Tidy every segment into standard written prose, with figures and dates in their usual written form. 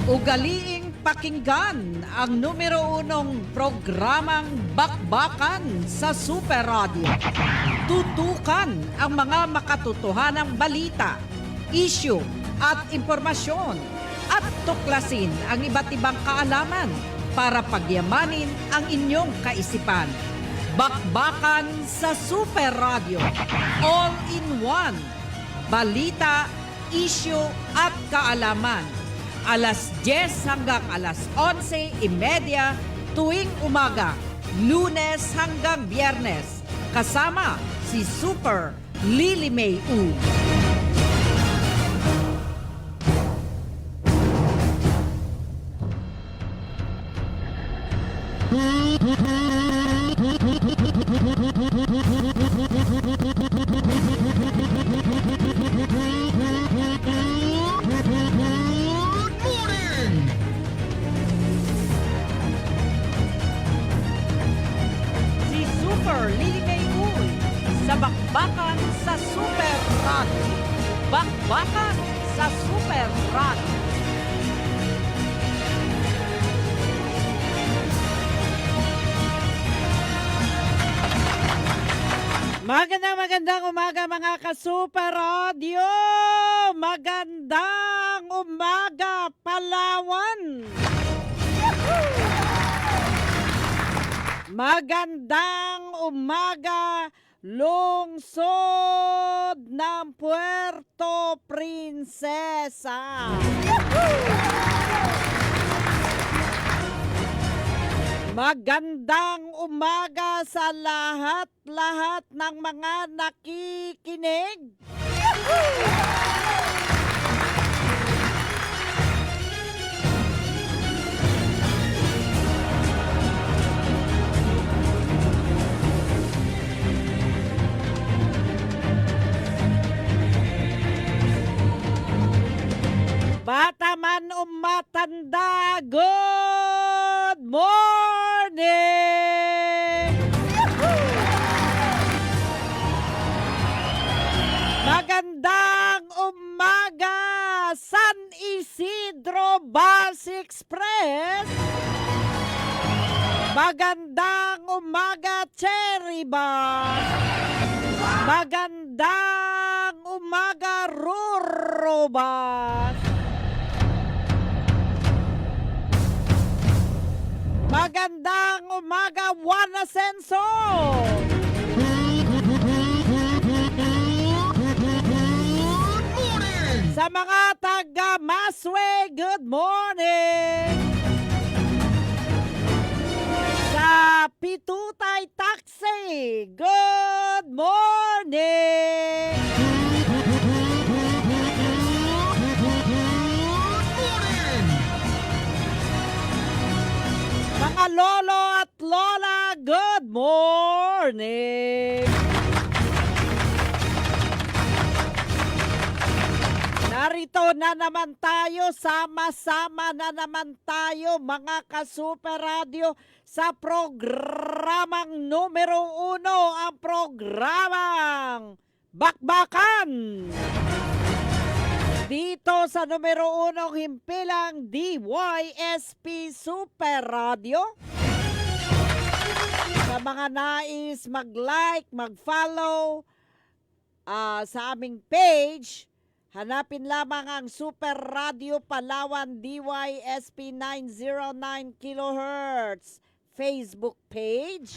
Ugaliing pakinggan ang numero 1 programang Bakbakan sa Super Radio. Tutukan ang mga makatotohanang balita, issue at impormasyon at tuklasin ang iba't ibang kaalaman para pagyamanin ang inyong kaisipan. Bakbakan sa Super Radio. All in one. Balita, issue at kaalaman. Alas 10 hanggang alas 11:30 tuwing umaga, Lunes hanggang Biyernes. Kasama si Super Lily May U. Sa Bakbakan sa Super Radio. Bakbakan sa Super Radio. Magandang umaga mga ka-Super Radio. Magandang umaga Palawan. Magandang umaga lungsod ng Puerto Princesa. Magandang umaga sa lahat ng mga nakikinig. Bata man o matanda, good morning! Magandang umaga, San Isidro Bus Express! Magandang umaga, Cherry Bus! Magandang umaga, Ruro Bus! Magandang umaga, Juan Ascenso! Sa mga taga Maswe, good morning! Sa Pitutay Taxi, good morning! Mga lolo at lola, good morning! Narito na naman tayo, sama-sama na naman tayo mga ka-Super Radio sa programang numero 1, ang programang Bakbakan! Dito sa numero 1 himpilang DYSP Super Radio. Sa mga nais mag-like, mag-follow sa aming page, hanapin lamang ang Super Radio Palawan DYSP 909 kHz Facebook page.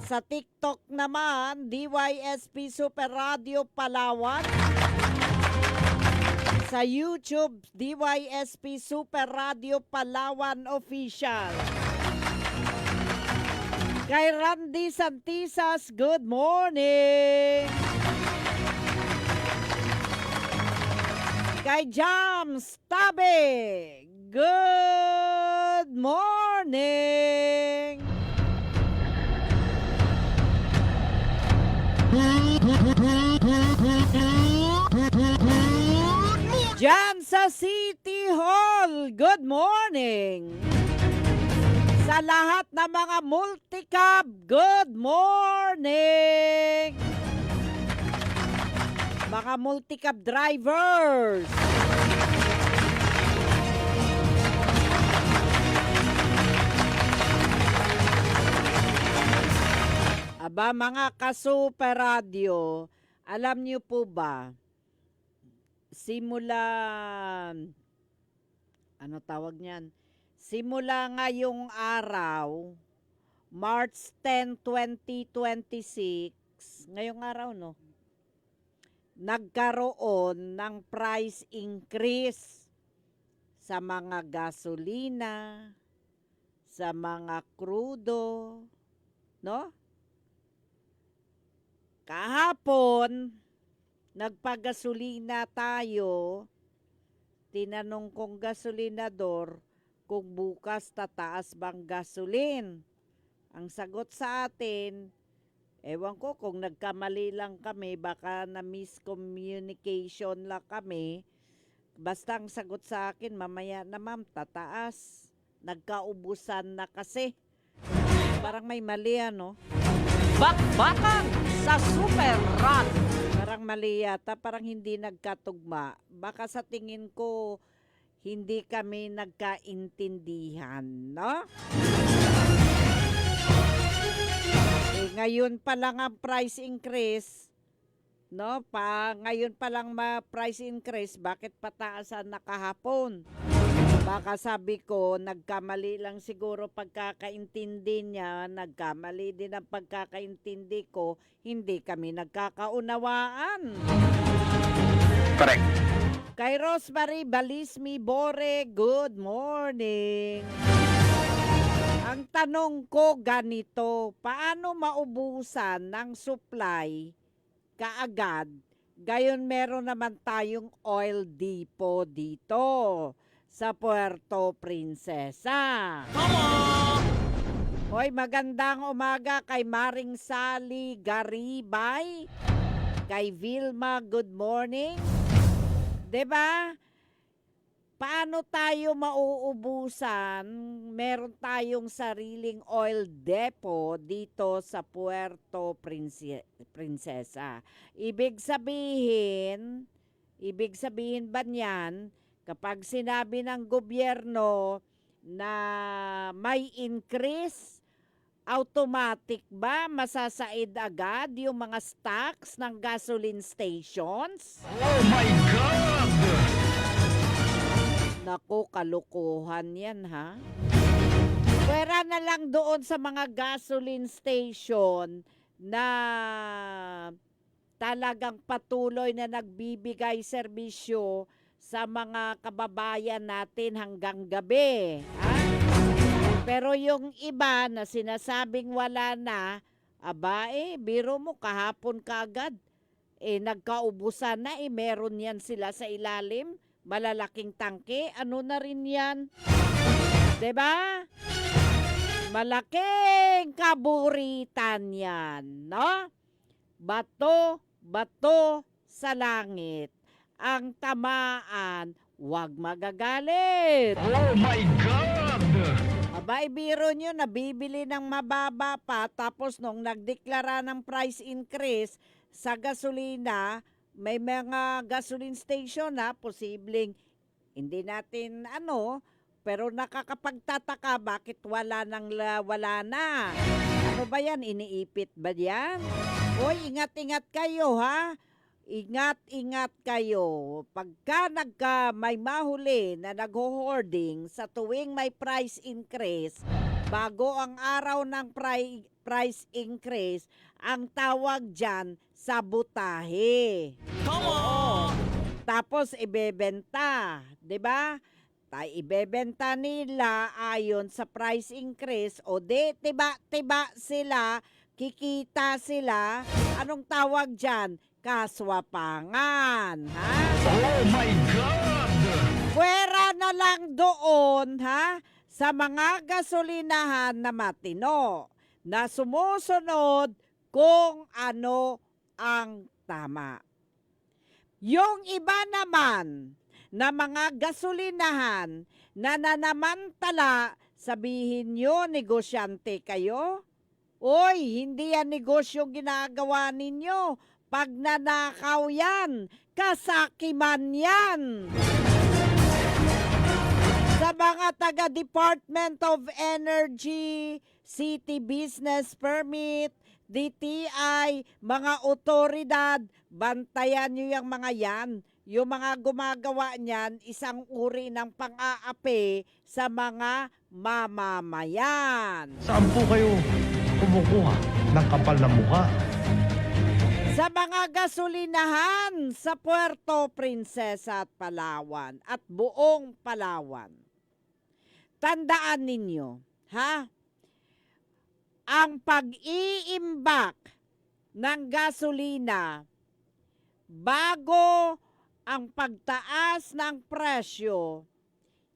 Sa TikTok naman, DYSP Super Radio Palawan. Sa YouTube, DYSP Super Radio Palawan Official. Kay Randy Santisas, good morning! Kay Jams Tabe, good morning! Diyan sa City Hall, good morning! Sa lahat ng mga multicab, good morning! Mga multicab drivers, Aba, mga ka-Super Radio, alam niyo po ba, simula, ano tawag niyan? Simula ngayong araw, March 10, 2026, ngayong araw, no? Nagkaroon ng price increase sa mga gasolina, sa mga krudo, no? Kahapon, nagpagasolina tayo, tinanong kong gasolinador kung bukas tataas bang gasolin. Ang sagot sa atin, ewan ko kung nagkamali lang kami, baka na miscommunication lang kami. Basta ang sagot sa akin, mamaya na ma'am, tataas. Nagkaubusan na kasi. Parang may mali ano. Bakbakan sa Super Radio. Parang mali yata, parang hindi nagkatugma. Baka sa tingin ko, hindi kami nagkaintindihan, no? Ngayon pa lang ang price increase, no? Ngayon pa lang price increase, bakit pataasan na kahapon? Baka sabi ko, nagkamali lang siguro pagkakaintindi niya, nagkamali din ang pagkakaintindi ko, hindi kami nagkakaunawaan. Correct. Kay Rosemary Balismi Bore, good morning. Ang tanong ko ganito, paano maubusan ng supply kaagad? Gayon meron naman tayong oil depot dito sa Puerto Princesa. Hoy, magandang umaga kay Maring Sally Garibay, kay Vilma, good morning. 'Di ba? Paano tayo mauubusan? Meron tayong sariling oil depot dito sa Puerto Princesa. Ibig sabihin ba niyan, kapag sinabi ng gobyerno na may increase, automatic ba masasaid agad yung mga stocks ng gasoline stations? Oh my God! Naku, kalukuhan yan ha. Pwera na lang doon sa mga gasoline station na talagang patuloy na nagbibigay serbisyo sa mga kababayan natin hanggang gabi. Ha? Pero yung iba na sinasabing wala na, aba biro mo kahapon kaagad. Nagkaubusan na meron yan sila sa ilalim. Malalaking tangke, ano na rin yan? 'Di ba? Malaking kaburitan yan, no? Bato sa langit. Ang tamaan, wag magagalit. Oh my God! Abay, biro nyo, nabibili ng mababa pa, tapos nung nagdeklara ng price increase sa gasolina, may mga gasoline station na posibleng hindi natin pero nakakapagtataka bakit wala na. Ano ba yan? Iniipit ba yan? Hoy, ingat-ingat kayo ha. Ingat-ingat kayo. Pagka may mahuli na nagho-hoarding sa tuwing may price increase, bago ang araw ng price increase, ang tawag dyan, sabotahe. Oo. Tapos ibebenta, 'di ba? Ibebenta nila ayon sa price increase o tiba sila, kikita sila. Anong tawag dyan? Kaswapangan, ha? Oh my God! Pwera na lang doon, ha? Sa mga gasolinahan na matino na sumusunod kung ano ang tama. Yung iba naman na mga gasolinahan na nanamantala, sabihin nyo, negosyante kayo? Oy, hindi yan negosyo ginagawa ninyo. Pag nanakaw yan, kasakiman yan. Sa mga taga Department of Energy, City Business Permit, DTI, mga otoridad, bantayan nyo yung mga yan. Yung mga gumagawa niyan, isang uri ng pang-aapi sa mga mamamayan. Saan po kayo kumukuha ng kapal na mukha? Sa mga gasolinahan sa Puerto Princesa at Palawan at buong Palawan. Tandaan ninyo, ha? Ang pag-iimbak ng gasolina bago ang pagtaas ng presyo,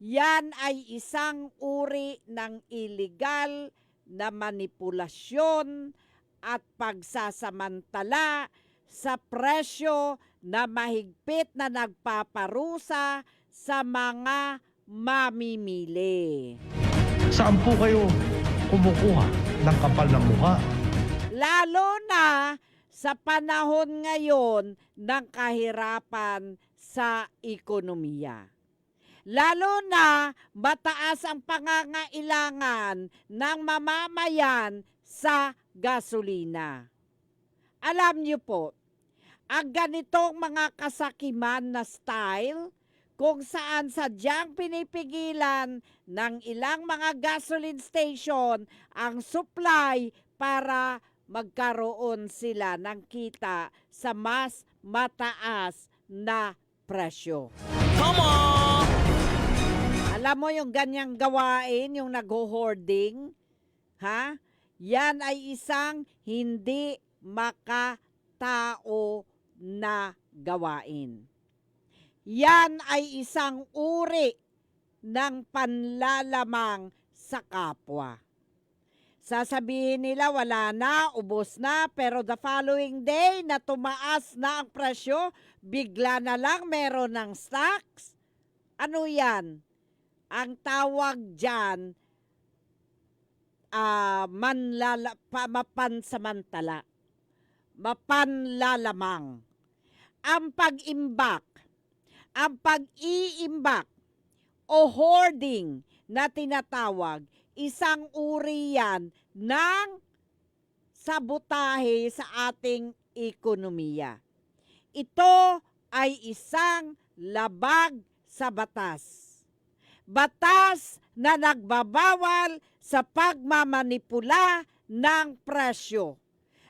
yan ay isang uri ng illegal na manipulasyon at pagsasamantala sa presyo na mahigpit na nagpaparusa sa mga mamimili. Saan po kayo kumukuha ng kapal na mukha? Lalo na sa panahon ngayon ng kahirapan sa ekonomiya. Lalo na mataas ang pangangailangan ng mamamayan sa gasolina. Alam niyo po, ang ganitong mga kasakiman na style kung saan sadyang pinipigilan ng ilang mga gasoline station ang supply para magkaroon sila ng kita sa mas mataas na presyo. Alam mo yung ganyang gawain, yung nag-hoarding, ha? Yan ay isang hindi makatao na gawain. Yan ay isang uri ng panlalamang sa kapwa. Sasabihin nila wala na, ubos na, pero the following day na tumaas na ang presyo, bigla na lang meron ng stocks. Ano yan? Ang tawag dyan, mapansamantala, mapanlalamang. Ang pag-imbak, ang pag-iimbak o hoarding na tinatawag, isang uri yan ng sabotahe sa ating ekonomiya. Ito ay isang labag sa batas. Batas na nagbabawal sa pagmamanipula ng presyo.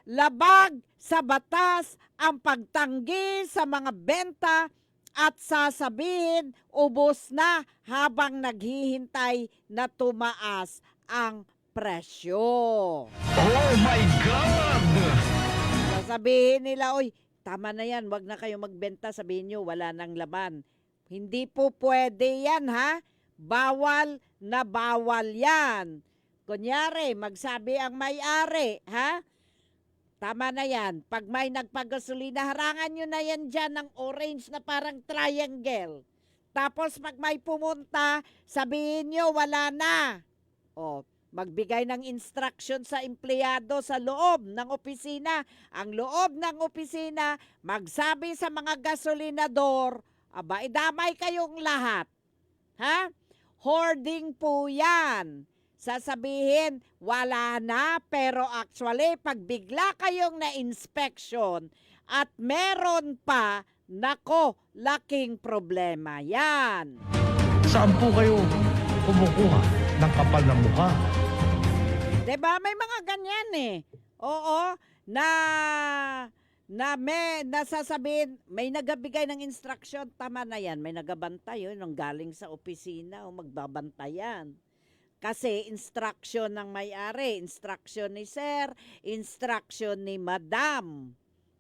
Labag sa batas ang pagtanggi sa mga benta at sasabihin ubos na habang naghihintay na tumaas ang presyo. Oh my God! Sasabihin nila, oy, tama na yan, wag na kayo magbenta, sabihin nyo, wala nang laman. Hindi po pwede yan, ha? Bawal na bawal yan. Kunyari, magsabi ang may-ari, ha? Tama na yan. Pag may nagpagasolina, harangan nyo na yan dyan ng orange na parang triangle. Tapos pag may pumunta, sabihin nyo, wala na. O, magbigay ng instruction sa empleyado sa loob ng opisina. Ang loob ng opisina, magsabi sa mga gasolinador, aba, idamay kayong lahat. Ha? Hoarding po yan. Sasabihin, wala na, pero actually, pag bigla kayong na-inspection at meron pa, nako, laking problema yan. Saan po kayo kumukuha ng kapal na mukha? Diba? May mga ganyan eh. Oo, may nasasabihin, may nagabigay ng instruction, tama na yan, may nagabantay yun, nung galing sa opisina, o magbabantayan. Kasi instruction ng may-ari, instruction ni sir, instruction ni madam.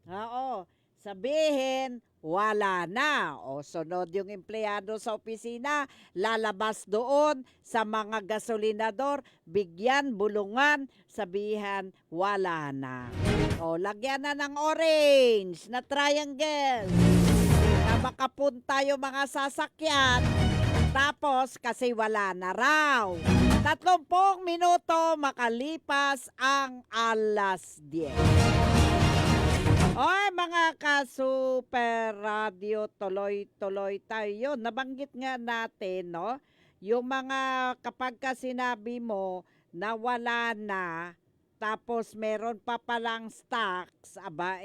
Oo, sabihin, wala na. O sunod yung empleyado sa opisina, lalabas doon sa mga gasolinador, bigyan, bulungan, sabihan, wala na. O lagyan na ng orange na triangle. Na makapunta yung mga sasakyan, tapos kasi wala na raw. 30 minuto makalipas ang alas 10. Oy, mga ka-super radio, tuloy-tuloy tayo. Nabanggit nga natin, no? Yung mga kapag ka sinabi mo na wala na, tapos meron pa palang stocks, aba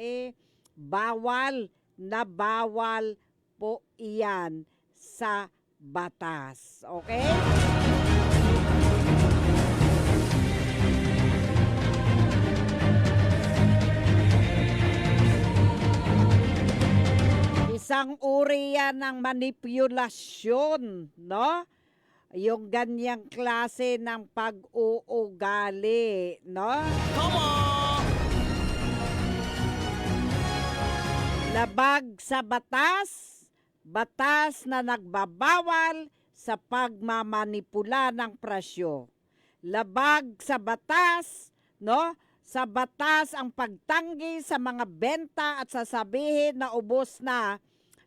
bawal na bawal po iyan sa batas. Okay? Isang uri yan ng manipulasyon, no? Yung ganyang klase ng pag-uugali, no? Labag sa batas, batas na nagbabawal sa pagmamanipula ng presyo. Labag sa batas, no? Sa batas ang pagtanggi sa mga benta at sasabihin na ubos na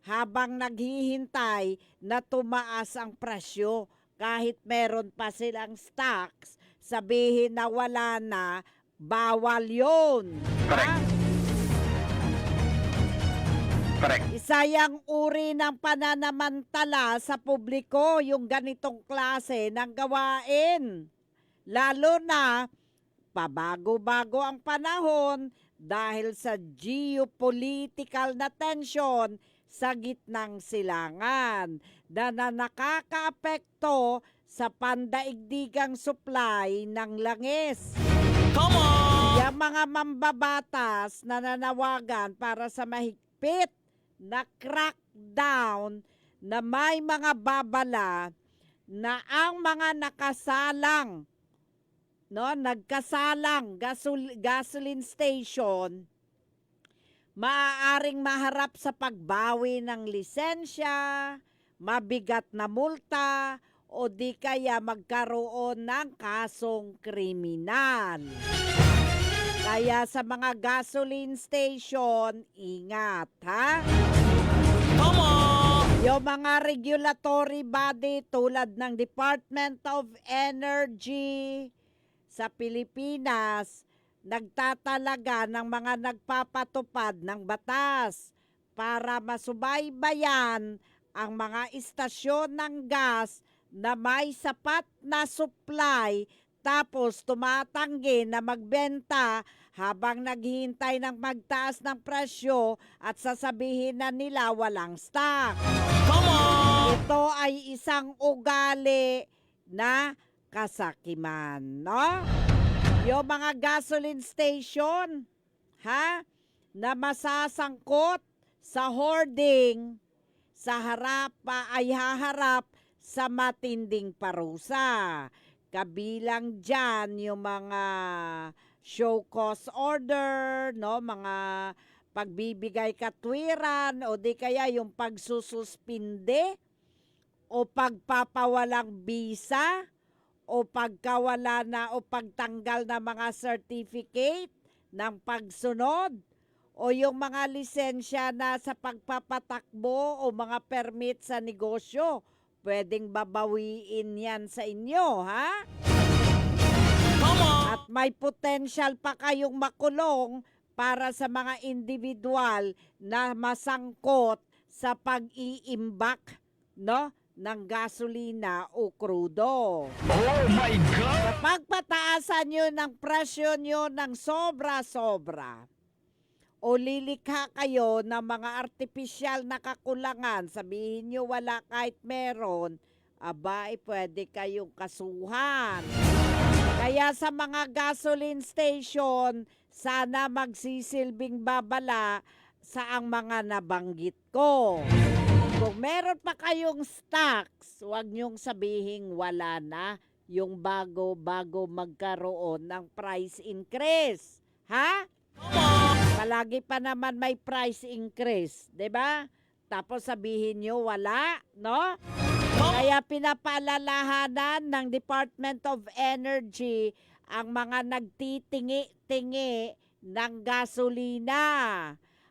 habang naghihintay na tumaas ang presyo. Kahit meron pa silang stocks, sabihin na wala na, bawal yun. Correct. Correct. Isa yang uri ng pananamantala sa publiko, yung ganitong klase ng gawain. Lalo na, pabago-bago ang panahon dahil sa geopolitical na tension sa gitnang silangan na nakakaapekto sa pandaigdigang supply ng langis. Come on! Yung mga mambabatas na nanawagan para sa mahigpit na crackdown na may mga babala na ang mga nagkasalang gasoline station maaaring maharap sa pagbawi ng lisensya, mabigat na multa, o di kaya magkaroon ng kasong kriminal. Kaya sa mga gasoline station, ingat, ha? Come on! Yung mga regulatory body tulad ng Department of Energy sa Pilipinas, nagtatalaga ng mga nagpapatupad ng batas para masubaybayan ang mga istasyon ng gas na may sapat na supply tapos tumatanggi na magbenta habang naghihintay ng magtaas ng presyo at sasabihin na nila walang stock. Come on! Ito ay isang ugali na kasakiman, no? Yung mga gasoline station, na masasangkot sa hoarding, sa ay haharap sa matinding parusa. Kabilang dyan yung mga show cause order, no? Mga pagbibigay katwiran o di kaya yung pagsususpinde o pagpapawalang bisa o pagkawala na o pagtanggal na mga certificate ng pagsunod o yung mga lisensya na sa pagpapatakbo o mga permit sa negosyo. Pwedeng babawiin yan sa inyo, ha? At may potential pa kayong makulong para sa mga individual na masangkot sa pag-iimbak, no? Ng gasolina o krudo. Oh my God! Kapag pataasan nyo ng presyo nyo ng sobra-sobra o lilikha kayo ng mga artipisyal na kakulangan, sabihin nyo wala kahit meron, pwede kayong kasuhan. Kaya sa mga gasoline station, sana magsisilbing babala sa ang mga nabanggit ko. Kung meron pa kayong stocks, huwag niyong sabihin wala na yung bago-bago magkaroon ng price increase. Ha? Palagi pa naman may price increase, 'di ba? Tapos sabihin niyo wala, no? Kaya pinapaalalahanan ng Department of Energy ang mga nagtitingi-tingi ng gasolina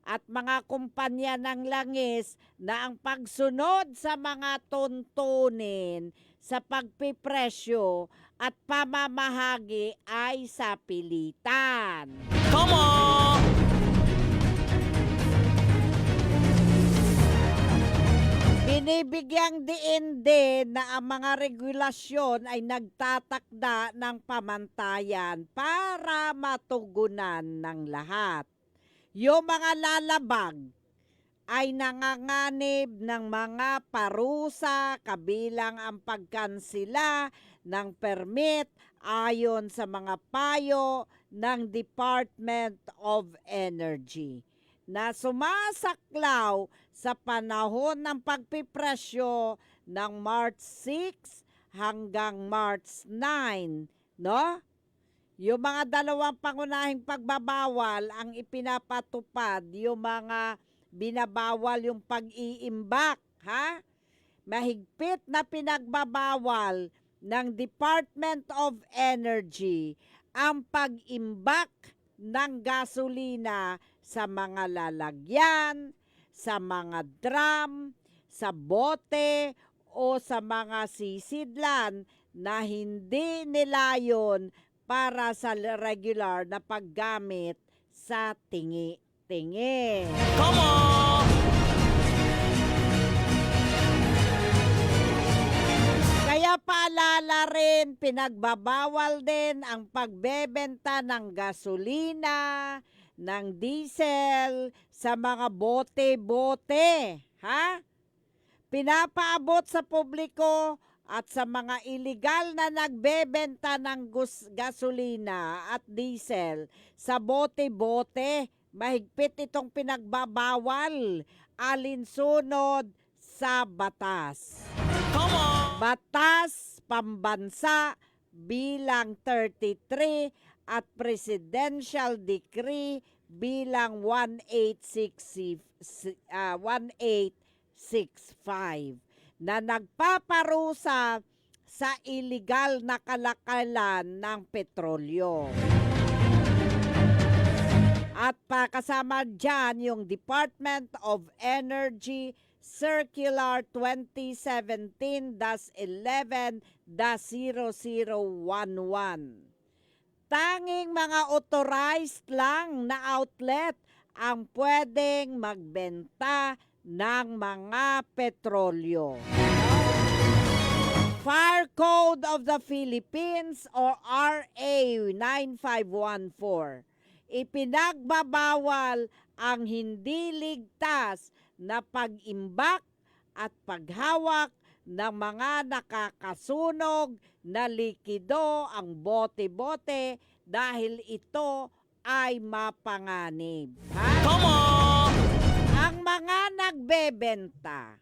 at mga kumpanya ng langis na ang pagsunod sa mga tuntunin sa pagpipresyo at pamamahagi ay sa pilitan. Come on! Binibigyang diin din na ang mga regulasyon ay nagtatakda ng pamantayan para matugunan ng lahat. Yung mga lalabag ay nanganganib ng mga parusa kabilang ang pagkansila ng permit ayon sa mga payo ng Department of Energy na sumasaklaw sa panahon ng pagpipresyo ng March 6 hanggang March 9, no? Yung mga dalawang pangunahing pagbabawal ang ipinapatupad, yung mga binabawal yung pag-iimbak, ha? Mahigpit na pinagbabawal ng Department of Energy ang pag-imbak ng gasolina sa mga lalagyan, sa mga drum, sa bote o sa mga sisidlan na hindi nilayon para sa regular na paggamit sa tingi-tingi. Tama! Kaya paalala rin, pinagbabawal din ang pagbebenta ng gasolina, ng diesel sa mga bote-bote, ha? Pinapaabot sa publiko at sa mga illegal na nagbebenta ng gasolina at diesel sa bote-bote, mahigpit itong pinagbabawal alinsunod sa batas. Tama! Batas Pambansa bilang 33 at Presidential Decree bilang 1865 na nagpaparusa sa illegal na kalakalan ng petrolyo. At pakasama dyan yung Department of Energy Circular 2017-11-0011. Tanging mga authorized lang na outlet ang pwedeng magbenta ng mga petrolyo. Fire Code of the Philippines or RA 9514. Ipinagbabawal ang hindi ligtas na pag-imbak at paghawak ng mga nakakasunog na likido ang bote-bote dahil ito ay mapanganib. Ha? Tama! Ang mga nagbebenta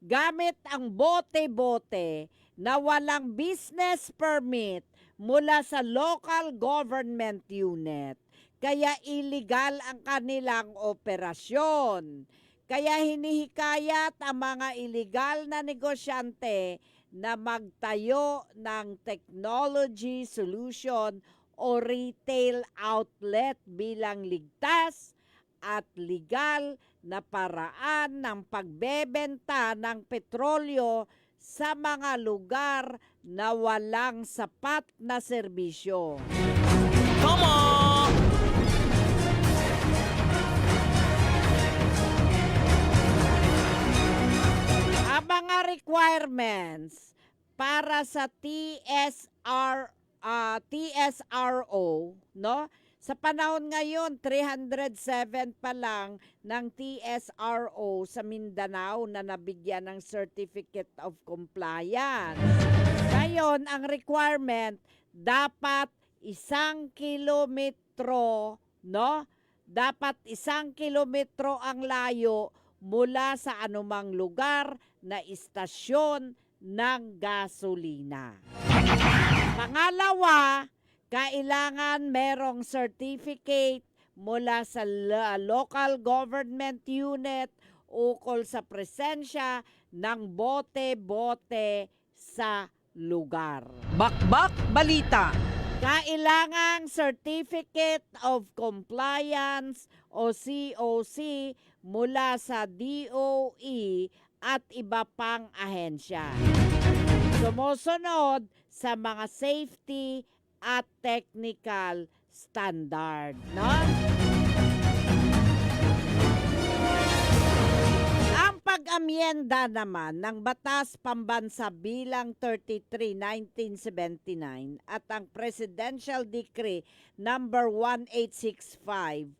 gamit ang bote-bote na walang business permit mula sa local government unit, kaya illegal ang kanilang operasyon. Kaya hinihikayat ang mga illegal na negosyante na magtayo ng technology solution o retail outlet bilang ligtas at legal na paraan ng pagbebenta ng petrolyo sa mga lugar na walang sapat na serbisyo. Tama! Ang mga requirements para sa TSRO, no? Sa panahon ngayon, 307 pa lang ng TSRO sa Mindanao na nabigyan ng Certificate of Compliance. Ngayon, ang requirement, dapat 1 kilometro, no? Dapat 1 kilometro ang layo mula sa anumang lugar na istasyon ng gasolina. Pangalawa, kailangan merong certificate mula sa local government unit ukol sa presensya ng bote-bote sa lugar. Bakbak Balita. Kailangang Certificate of Compliance o COC mula sa DOE at iba pang ahensya. Sumusunod sa mga safety at technical standard, no? Ang pag-amyenda naman ng Batas Pambansa Bilang 33/1979 at ang Presidential Decree number 1865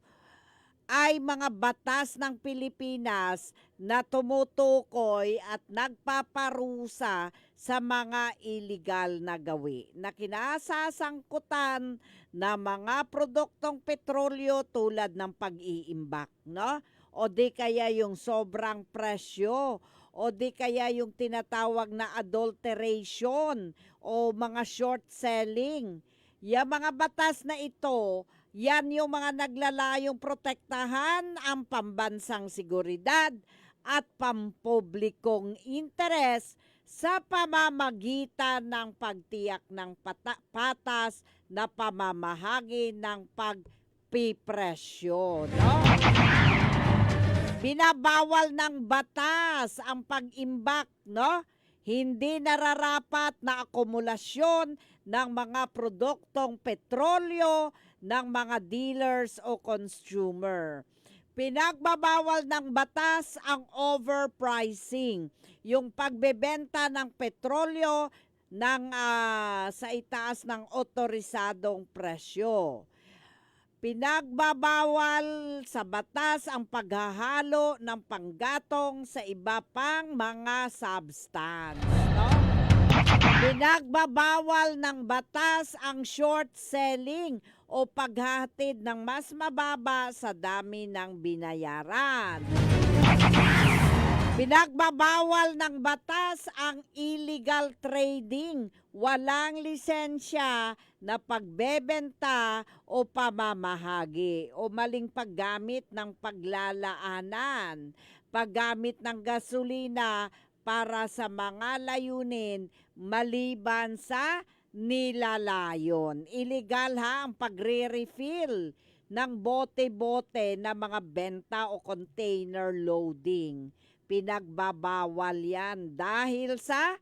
ay mga batas ng Pilipinas na tumutukoy at nagpaparusa sa mga illegal na gawi na kinasasangkutan na mga produktong petrolyo tulad ng pag-iimbak, no? O di kaya yung sobrang presyo, o di kaya yung tinatawag na adulteration o mga short selling. Yung mga batas na ito, yan yung mga naglalayong protektahan ang pambansang seguridad at pampublikong interes sa pamamagitan ng pagtiyak ng patas na pamamahagi ng pagpipresyo. No? Binabawal ng batas ang pag-imbak, no? Hindi nararapat na akumulasyon ng mga produktong petrolyo ng mga dealers o consumer. Pinagbabawal ng batas ang overpricing, yung pagbebenta ng petrolyo sa itaas ng otorisadong presyo. Pinagbabawal sa batas ang paghahalo ng panggatong sa iba pang mga substance. No? Pinagbabawal ng batas ang short selling o paghahatid ng mas mababa sa dami ng binayaran. Pinagbabawal ng batas ang illegal trading, walang lisensya na pagbebenta o pamamahagi o maling paggamit ng paglalaanan, paggamit ng gasolina para sa mga layunin maliban sa nilalayon. Illegal ang pagre-refill ng bote-bote na mga benta o container loading. Pinagbabawal yan dahil sa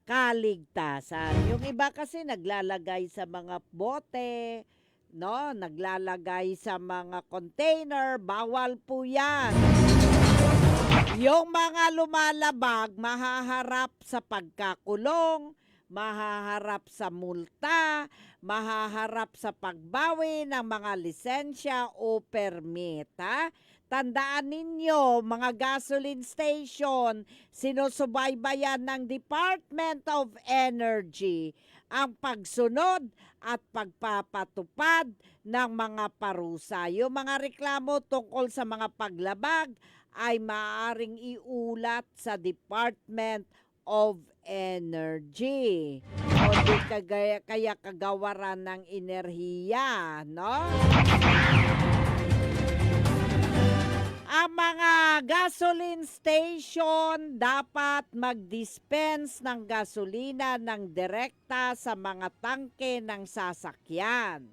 kaligtasan. Yung iba kasi naglalagay sa mga bote, no? Naglalagay sa mga container, bawal po yan. Yung mga lumalabag, mahaharap sa pagkakulong, mahaharap sa multa, mahaharap sa pagbawi ng mga lisensya o permit. Ha? Tandaan ninyo, mga gasoline station, sinusubaybayan ng Department of Energy ang pagsunod at pagpapatupad ng mga parusa. Yung mga reklamo tungkol sa mga paglabag ay maaaring iulat sa Department of Energy. O di kaya kagawaran ng enerhiya, no? Ang mga gasoline station dapat mag-dispense ng gasolina ng direkta sa mga tangke ng sasakyan.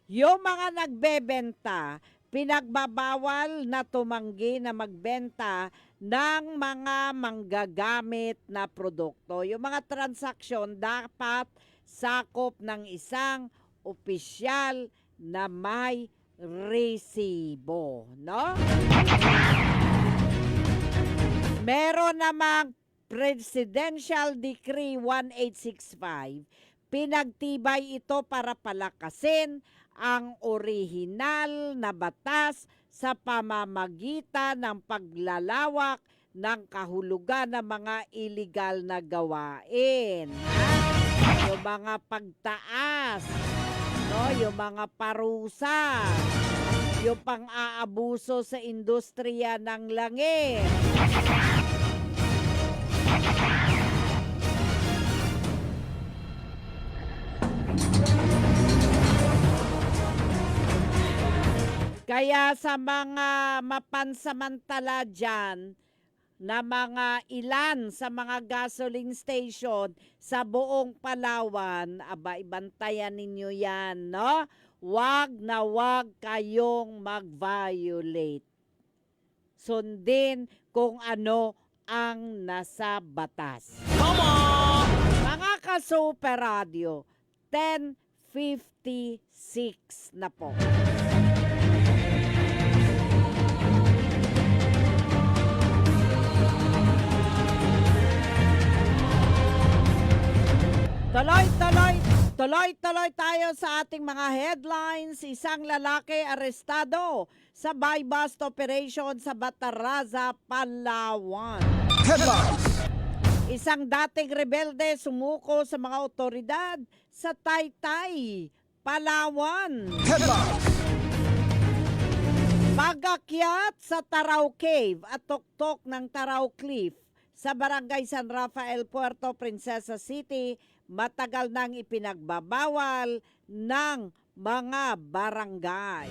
Yung mga nagbebenta, pinagbabawal na tumanggi na magbenta ng mga manggagamit na produkto. Yung mga transaksyon dapat sakop ng isang opisyal na may resibo, no? Meron namang Presidential Decree 1865, pinagtibay ito para palakasin ang orihinal na batas sa pamamagitan ng paglalawak ng kahulugan ng mga illegal na gawain. Yung mga pagtaas, no, yung mga parusa, yung pang-aabuso sa industriya ng langis. Kaya sa mga mapansamantala dyan, na mga ilan sa mga gasoline station sa buong Palawan, aba, ibantayan ninyo yan, no? Wag na wag kayong mag-violate. Sundin kung ano ang nasa batas. Come on! Mga ka-Super Radio, 10:56 na po. Tuloy tayo sa ating mga headlines. Isang lalaki arestado sa buy-bust operation sa Bataraza, Palawan. Isang dating rebelde sumuko sa mga otoridad sa Taytay, Palawan. Pag-akyat sa Taraw Cave at tuktok ng Taraw Cliff sa Barangay San Rafael, Puerto Princesa City, matagal nang ipinagbabawal ng mga barangay.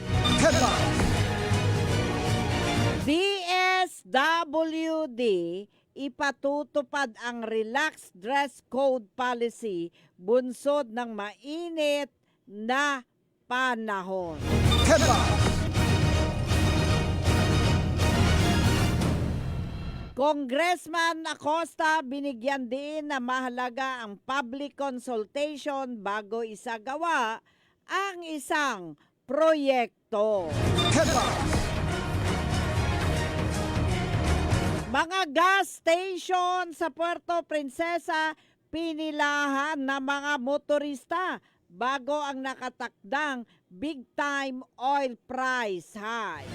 DSWD ipatutupad ang relaxed dress code policy bunsod ng mainit na panahon. Congressman Acosta binigyan din na mahalaga ang public consultation bago isagawa ang isang proyekto. Mga gas station sa Puerto Princesa pinilahan ng mga motorista bago ang nakatakdang big time oil price high.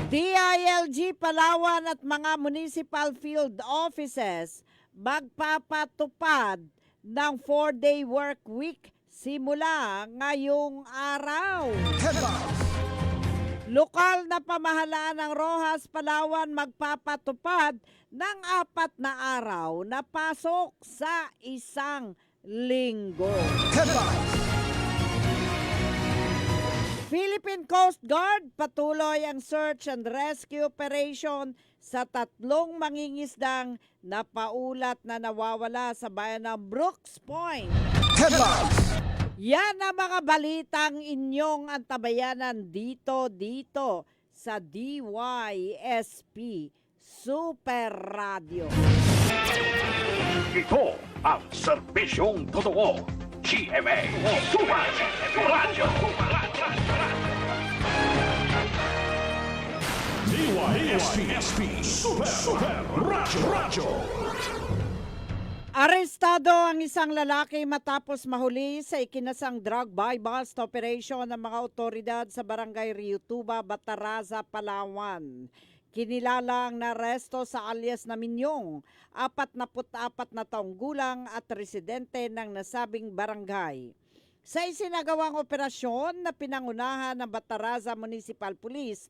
DILG Palawan at mga municipal field offices magpapatupad ng 4-day work week simula ngayong araw. Lokal na pamahalaan ng Rojas, Palawan magpapatupad ng 4 na araw na pasok sa isang linggo. Philippine Coast Guard patuloy ang search and rescue operation sa 3 mangingisdang napaulat na nawawala sa bayan ng Brooks Point. Yan ang mga balitang inyong antabayanan dito sa DYSP Super Radio. Ito ang serbisyong totoo. GMA Super Radio. DYSP Super Radio. Arestado ang isang lalaki matapos mahuli sa ikinasang drug buy-bust operation ng mga otoridad sa Barangay Riutuba, Bataraza, Palawan. Kinilala ang naresto sa alias na Minyong, 44 na taong gulang at residente ng nasabing barangay. Sa isinagawang operasyon na pinangunahan ng Bataraza Municipal Police,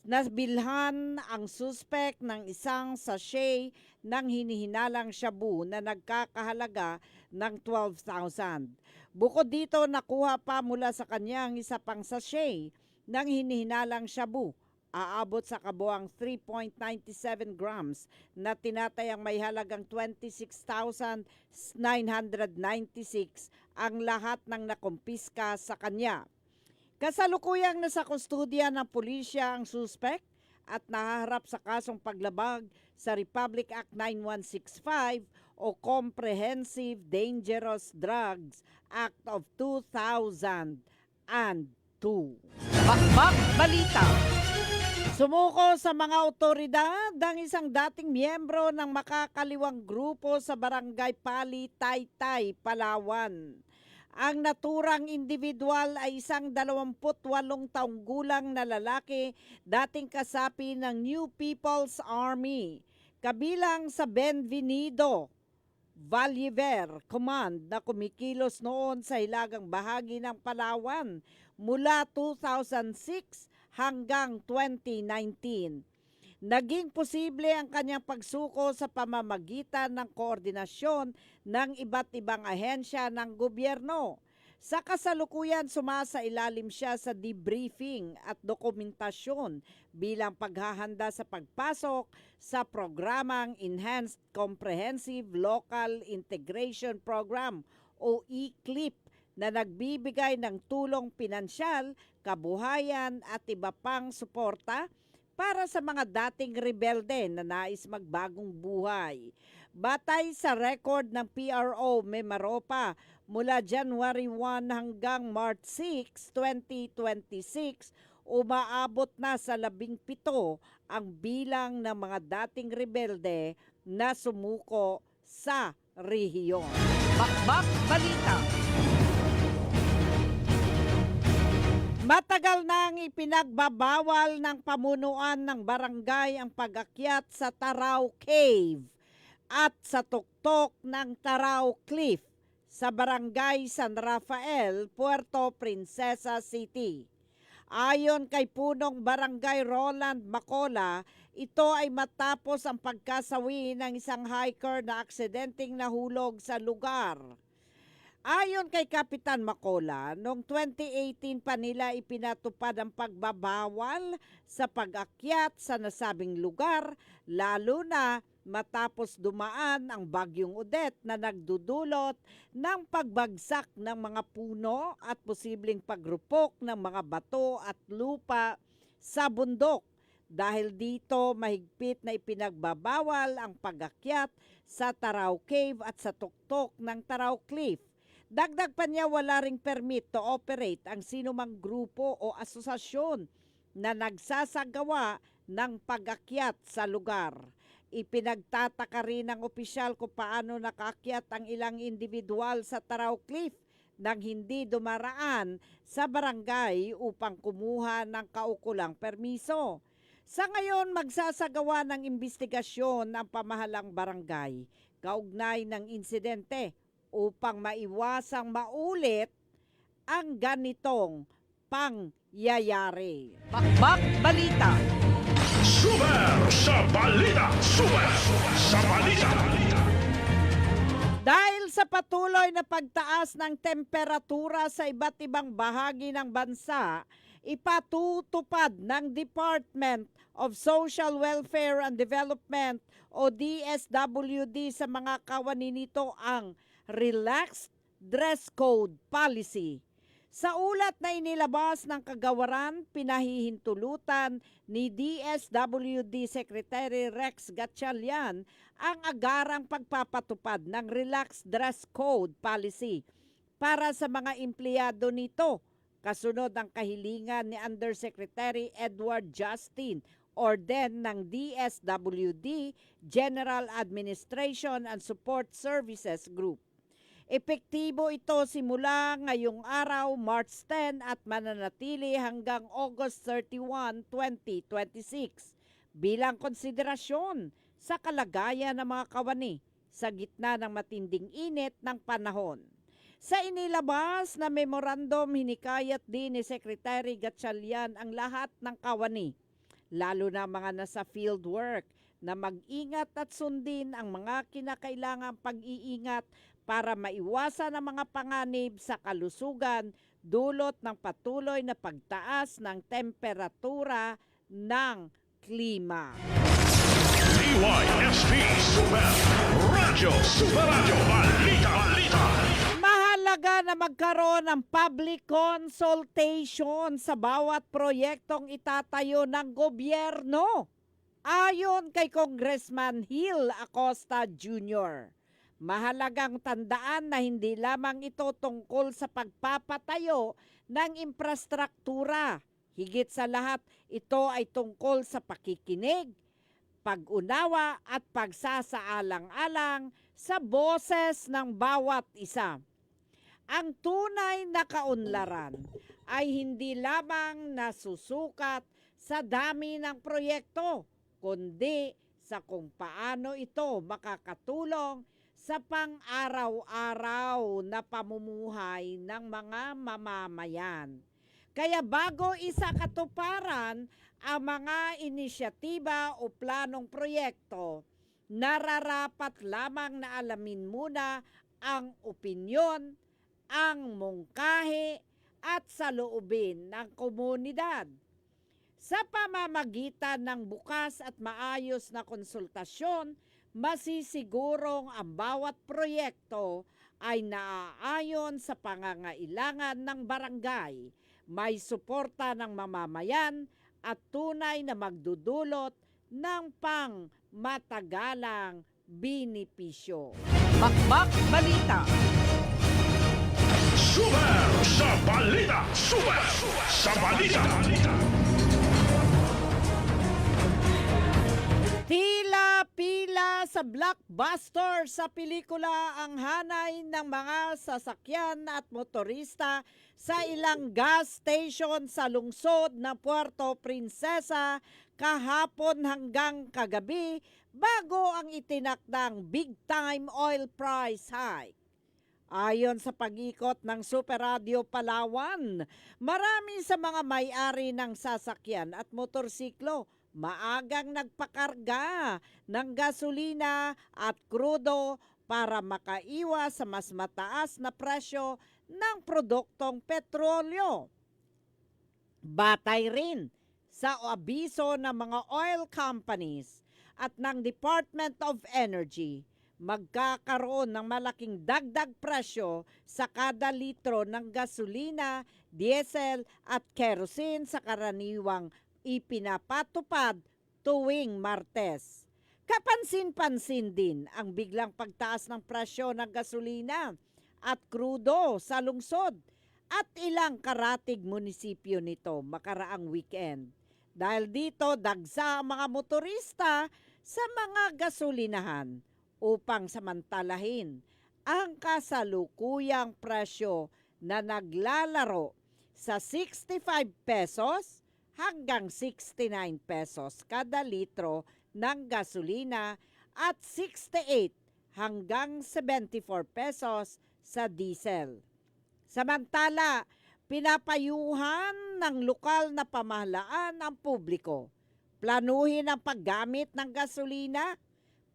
nabilhan ang suspect ng isang sachet ng hinihinalang shabu na nagkakahalaga ng 12,000. Bukod dito, nakuha pa mula sa kanya ang isa pang sachet ng hinihinalang shabu. Aabot sa kabuang 3.97 grams na tinatayang may halagang 26,996 ang lahat ng nakumpiska sa kanya. Kasalukuyang nasa kustudya ng pulisya ang suspect at nahaharap sa kasong paglabag sa Republic Act 9165 o Comprehensive Dangerous Drugs Act of 2002. Bakbak Balita. Sumuko sa mga otoridad ang isang dating miyembro ng makakaliwang grupo sa Barangay Pali, Taytay, Palawan. Ang naturang individual ay isang 28 taong gulang na lalaki, dating kasapi ng New People's Army. Kabilang sa Benvenido Vallever Command na kumikilos noon sa hilagang bahagi ng Palawan mula 2006 hanggang 2019. Naging posible ang kanyang pagsuko sa pamamagitan ng koordinasyon ng iba't ibang ahensya ng gobyerno. Sa kasalukuyan, sumasailalim siya sa debriefing at dokumentasyon bilang paghahanda sa pagpasok sa programang Enhanced Comprehensive Local Integration Program o ECLIP na nagbibigay ng tulong pinansyal, kabuhayan at iba pang suporta para sa mga dating rebelde na nais magbagong buhay. Batay sa record ng PRO Mimaropa, mula January 1 hanggang March 6, 2026, umaabot na sa 17 ang bilang ng mga dating rebelde na sumuko sa rehiyon. Bakbak Balita. Matagal nang ipinagbabawal ng pamunuan ng barangay ang pag-akyat sa Taraw Cave at sa tuktok ng Taraw Cliff sa barangay San Rafael, Puerto Princesa City. Ayon kay punong barangay Roland Macola, ito ay matapos ang pagkasawi ng isang hiker na aksidenteng nahulog sa lugar. Ayon kay Kapitan Macola, noong 2018 pa nila ipinatupad ang pagbabawal sa pag-akyat sa nasabing lugar, lalo na matapos dumaan ang Bagyong Odette na nagdudulot ng pagbagsak ng mga puno at posibleng pagrupok ng mga bato at lupa sa bundok. Dahil dito, mahigpit na ipinagbabawal ang pag-akyat sa Taraw Cave at sa tuktok ng Taraw Cliff. Dagdag pa niya, wala ring permit to operate ang sinumang grupo o asosasyon na nagsasagawa ng pag-akyat sa lugar. Ipinagtataka rin ng opisyal kung paano nakaakyat ang ilang individual sa Taraw Cliff nang hindi dumaraan sa barangay upang kumuha ng kaukulang permiso. Sa ngayon, magsasagawa ng imbestigasyon ang pamahalang barangay kaugnay ng insidente upang maiwasang maulit ang ganitong pangyayari. Bakbak Balita. Super sa balita! Super sa balita! Dahil sa patuloy na pagtaas ng temperatura sa iba't ibang bahagi ng bansa, ipatutupad ng Department of Social Welfare and Development o DSWD sa mga kawani nito ang Relaxed Dress Code Policy. Sa ulat na inilabas ng kagawaran, pinahihintulutan ni DSWD Secretary Rex Gatchalian ang agarang pagpapatupad ng Relaxed Dress Code Policy para sa mga empleyado nito, kasunod ang kahilingan ni Undersecretary Edward Justin Orden ng DSWD General Administration and Support Services Group. Epektibo ito simula ngayong araw, March 10 at mananatili hanggang August 31, 2026 bilang konsiderasyon sa kalagayan ng mga kawani sa gitna ng matinding init ng panahon. Sa inilabas na memorandum, hinikayat din ni Secretary Gatchalian ang lahat ng kawani, lalo na mga nasa field work, na mag-ingat at sundin ang mga kinakailangang pag-iingat para maiwasan ang mga panganib sa kalusugan dulot ng patuloy na pagtaas ng temperatura ng klima. DYSP Super Radyo! Super Radyo! Balita! Balita! Mahalaga na magkaroon ng public consultation sa bawat proyektong itatayo ng gobyerno. Ayon kay Congressman Hill Acosta Jr., mahalagang tandaan na hindi lamang ito tungkol sa pagpapatayo ng infrastruktura. Higit sa lahat, ito ay tungkol sa pakikinig, pag-unawa at pagsasaalang-alang sa boses ng bawat isa. Ang tunay na kaunlaran ay hindi lamang nasusukat sa dami ng proyekto, kundi sa kung paano ito makakatulong sa pang-araw-araw na pamumuhay ng mga mamamayan. Kaya bago isakatuparan ang mga inisyatiba o planong proyekto, nararapat lamang na alamin muna ang opinyon, ang mungkahi at saloobin ng komunidad. Sa pamamagitan ng bukas at maayos na konsultasyon, masisigurong ang bawat proyekto ay naaayon sa pangangailangan ng barangay, may suporta ng mamamayan at tunay na magdudulot ng pang-matagalang benepisyo. Bakbak Balita. Super sa balita! Super sa balita! Tila pila sa blockbuster sa pelikula ang hanay ng mga sasakyan at motorista sa ilang gas station sa lungsod ng Puerto Princesa kahapon hanggang kagabi bago ang itinakdang big-time oil price hike. Ayon sa pag-ikot ng Super Radio Palawan, marami sa mga may-ari ng sasakyan at motorsiklo maagang nagpakarga ng gasolina at krudo para makaiwas sa mas mataas na presyo ng produktong petrolyo. Batay rin sa abiso ng mga oil companies at ng Department of Energy, magkakaroon ng malaking dagdag presyo sa kada litro ng gasolina, diesel at kerosene sa karaniwang ipinapatupad tuwing Martes. Kapansin-pansin din ang biglang pagtaas ng presyo ng gasolina at krudo sa lungsod at ilang karatig munisipyo nito makaraang weekend. Dahil dito dagsa ang mga motorista sa mga gasolinahan upang samantalahin ang kasalukuyang presyo na naglalaro sa 65 pesos hanggang 69 pesos kada litro ng gasolina at 68 hanggang 74 pesos sa diesel. Samantala, pinapayuhan ng lokal na pamahalaan ang publiko. Planuhin ang paggamit ng gasolina,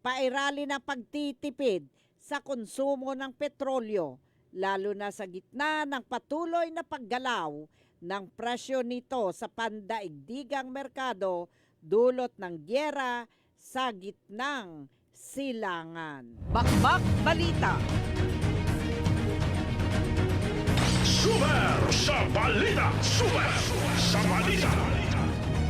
pairalin ang pagtitipid sa konsumo ng petrolyo, lalo na sa gitna ng patuloy na paggalaw ng presyo nito sa pandaigdigang merkado dulot ng gyera sa gitnang silangan. Bakbak Balita. Super sa balita! Super sa balita!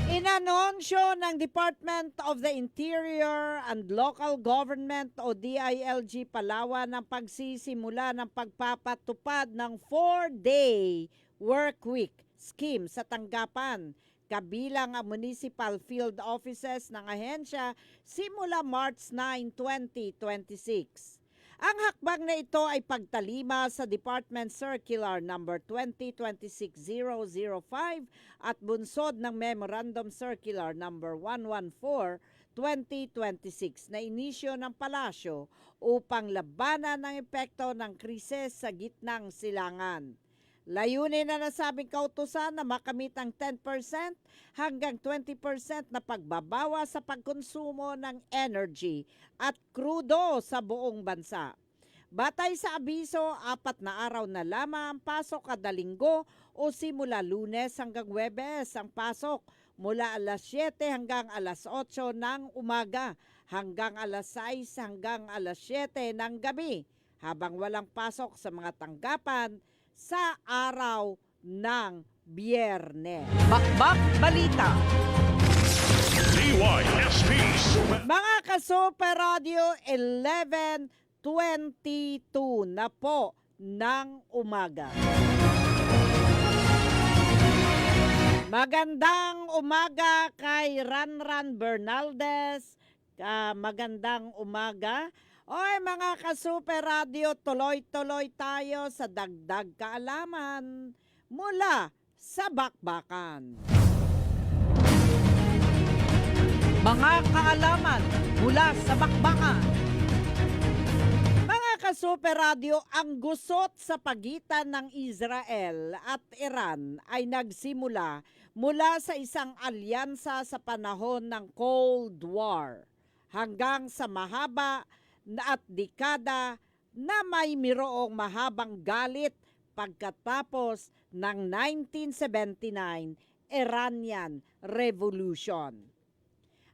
Inanunsyo ng Department of the Interior and Local Government o DILG Palawan ang pagsisimula ng pagpapatupad ng 4-day work week scheme sa tanggapan kabilang ang municipal field offices ng ahensya simula March 9, 2026. Ang hakbang na ito ay pagtalima sa Department Circular No. 2026-005 at bunsod ng Memorandum Circular No. 114-2026 na inisyo ng palasyo upang labanan ang epekto ng krisis sa gitnang silangan. Layunin na nasabing kautusan na makamit ang 10% hanggang 20% na pagbabawa sa pagkonsumo ng energy at krudo sa buong bansa. Batay sa abiso, 4 na araw na lamang ang pasok kada linggo o simula Lunes hanggang Huwebes ang pasok mula alas 7 hanggang alas 8 ng umaga hanggang alas 6 hanggang alas 7 ng gabi habang walang pasok sa mga tanggapan sa araw ng Biyernes. Bakbak Balita. DYSP Super Mga ka-Super Radio, 11:22 na po ng umaga. Magandang umaga kay Ranran Bernaldez. Magandang umaga. Oy mga ka-Super Radio, tuloy-tuloy tayo sa dagdag kaalaman mula sa bakbakan. Mga kaalaman mula sa bakbakan. Mga ka-Super Radio, ang gusot sa pagitan ng Israel at Iran ay nagsimula mula sa isang alyansa sa panahon ng Cold War hanggang sa mahaba at dekada na may miroong mahabang galit pagkatapos ng 1979 Iranian Revolution.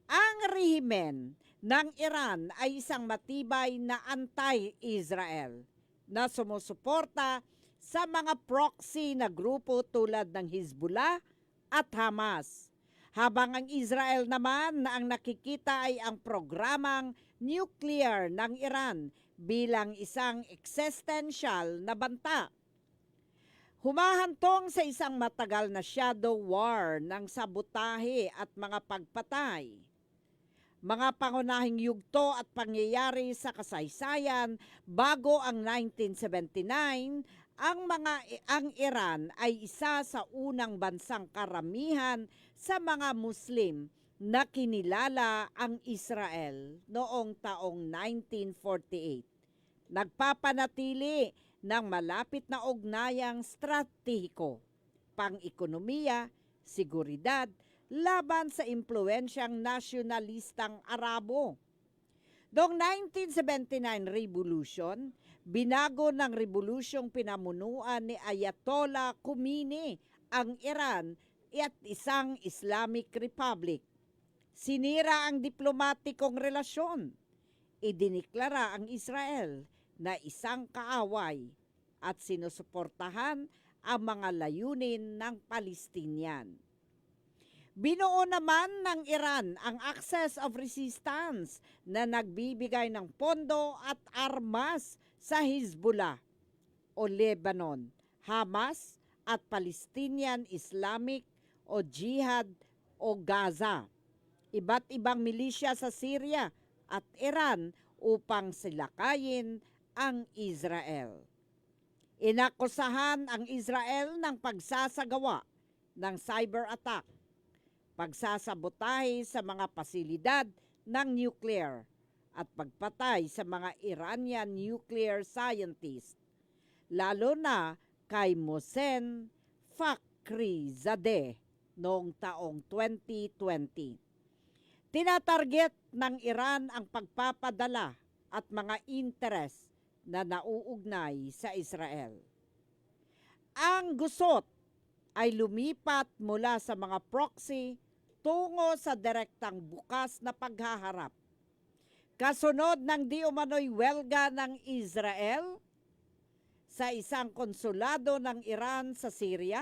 Ang rehimen ng Iran ay isang matibay na anti-Israel na sumusuporta sa mga proxy na grupo tulad ng Hezbollah at Hamas. Habang ang Israel naman na ang nakikita ay ang programang nuclear ng Iran bilang isang existential na banta. Humahantong sa isang matagal na shadow war ng sabotahe at mga pagpatay. mga pangunahing yugto at pangyayari sa kasaysayan bago ang 1979, ang Iran ay isa sa unang bansang karamihan sa mga Muslim na kinilala ang Israel noong taong 1948. Nagpapanatili ng malapit na ugnayang stratehiko, pang-ekonomiya, seguridad, laban sa impluensyang nasyonalistang Arabo. Noong 1979 Revolution, binago ng revolusyong pinamunuan ni Ayatollah Khomeini ang Iran at isang Islamic Republic. Sinira ang diplomatikong relasyon. Idiniklara ang Israel na isang kaaway at sinusuportahan ang mga layunin ng Palestinian. Binuo naman ng Iran ang Axis of Resistance na nagbibigay ng pondo at armas sa Hezbollah o Lebanon, Hamas at Palestinian Islamic o Jihad o Gaza, iba't ibang milisya sa Syria at Iran upang silakayin ang Israel. Inakusahan ang Israel ng pagsasagawa ng cyber attack, pagsasabotahe sa mga pasilidad ng nuclear at pagpatay sa mga Iranian nuclear scientist, lalo na kay Mohsen Fakhrizadeh noong taong 2020. Tinatarget ng Iran ang pagpapadala at mga interes na nauugnay sa Israel. Ang gusot ay lumipat mula sa mga proxy tungo sa direktang bukas na paghaharap. Kasunod ng di umano'y welga ng Israel sa isang konsulado ng Iran sa Syria,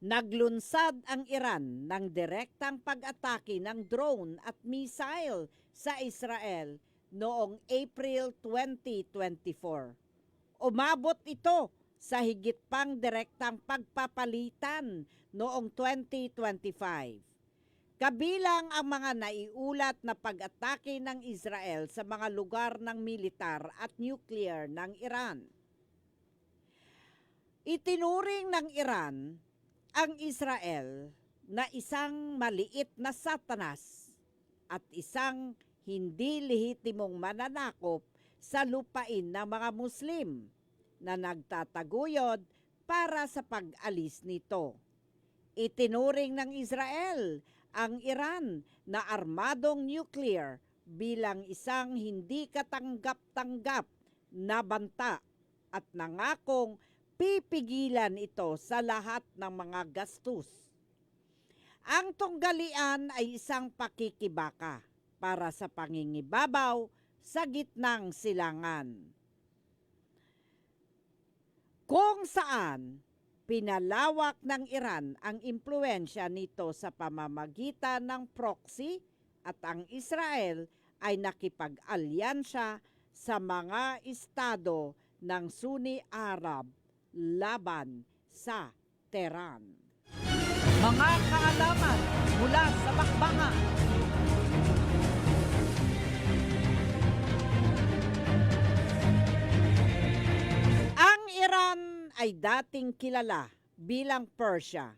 naglunsad ang Iran ng direktang pag-atake ng drone at missile sa Israel noong April 2024. Umabot ito sa higit pang direktang pagpapalitan noong 2025. Kabilang ang mga naiulat na pag-atake ng Israel sa mga lugar ng militar at nuclear ng Iran. Itinuring ng Iran ang Israel na isang maliit na satanas at isang hindi lehitimong mananakop sa lupain ng mga Muslim na nagtataguyod para sa pag-alis nito. Itinuring ng Israel ang Iran na armadong nuclear bilang isang hindi katanggap-tanggap na banta at nangakong pipigilan ito sa lahat ng mga gastos. Ang tunggalian ay isang pakikibaka para sa pangingibabaw sa gitnang silangan, kung saan pinalawak ng Iran ang impluensya nito sa pamamagitan ng proxy at ang Israel ay nakipag-alyansya sa mga estado ng Sunni Arab laban sa Tehran. Mga kaalaman mula sa bakbakan. Ang Iran ay dating kilala bilang Persia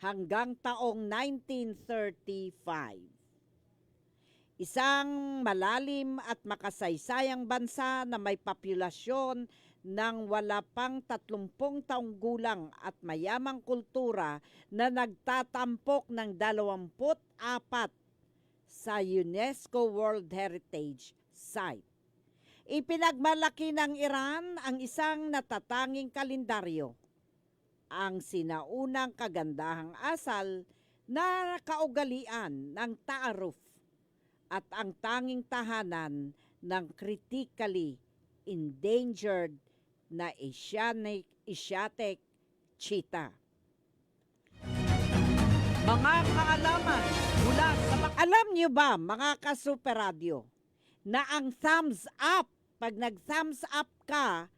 hanggang taong 1935. Isang malalim at makasaysayang bansa na may populasyon ng wala pang 30 taong gulang at mayamang kultura na nagtatampok ng 24 sa UNESCO World Heritage Site. Ipinagmalaki ng Iran ang isang natatanging kalendaryo, ang sinaunang kagandahang asal na kaugalian ng Ta'aruf at ang tanging tahanan ng critically endangered na Asiatic cheetah. Mga kaalaman mula sa Alam niyo ba, mga ka-Super Radio, na ang thumbs up, pag nag-thumbs up ka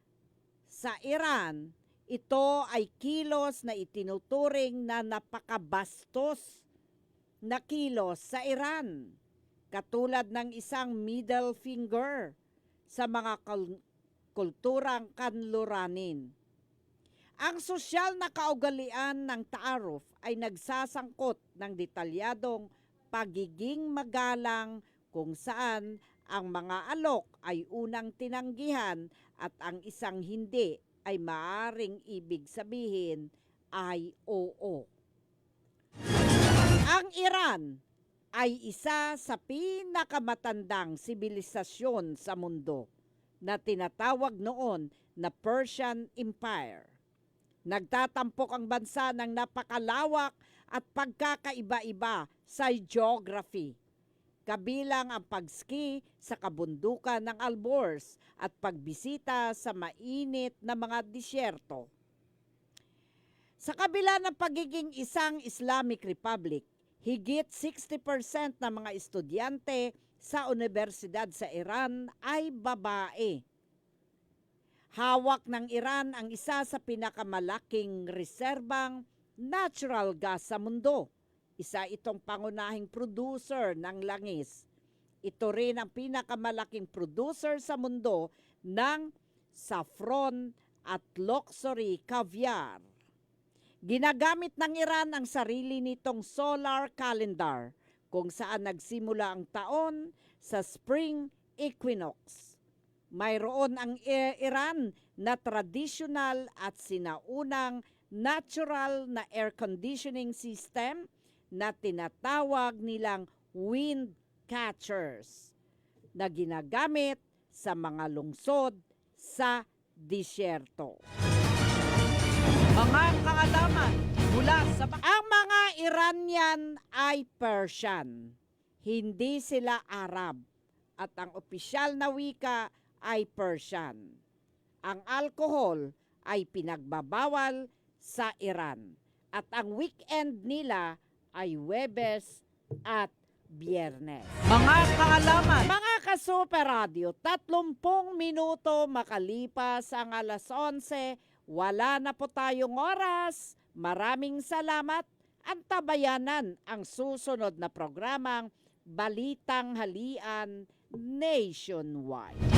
sa Iran, ito ay kilos na itinuturing na napakabastos na kilos sa Iran, katulad ng isang middle finger sa mga kulturang kanluranin. Ang sosyal na kaugalian ng taaruf ay nagsasangkot ng detalyadong pagiging magalang kung saan ang mga alok ay unang tinanggihan at ang isang hindi ay maaring ibig sabihin ay oo. Ang Iran ay isa sa pinakamatandang sibilisasyon sa mundo na tinatawag noon na Persian Empire. Nagtatampok ang bansa ng napakalawak at pagkakaiba-iba sa geography, kabilang ang pagski sa kabundukan ng Alborz at pagbisita sa mainit na mga disyerto. Sa kabila ng pagiging isang Islamic Republic, higit 60% ng mga estudyante sa universidad sa Iran ay babae. Hawak ng Iran ang isa sa pinakamalaking reserbang natural gas sa mundo. Isa itong pangunahing producer ng langis. Ito rin ang pinakamalaking producer sa mundo ng saffron at luxury caviar. Ginagamit ng Iran ang sarili nitong solar calendar kung saan nagsimula ang taon sa spring equinox. Mayroon ang Iran na traditional at sinaunang natural na air conditioning system na tinatawag nilang wind catchers na ginagamit sa mga lungsod sa disyerto. Mga kaalaman mula sa Ang mga Iranian ay Persian, hindi sila Arab, at ang opisyal na wika ay Persian. Ang alcohol ay pinagbabawal sa Iran at ang weekend nila ay Huwebes at Biyernes. mga kaalaman. Mga ka-Super Radio, 30 minuto makalipas ang alas 11, wala na po tayong oras. Maraming salamat. Antabayanan ang susunod na programang Balitang Halian Nationwide.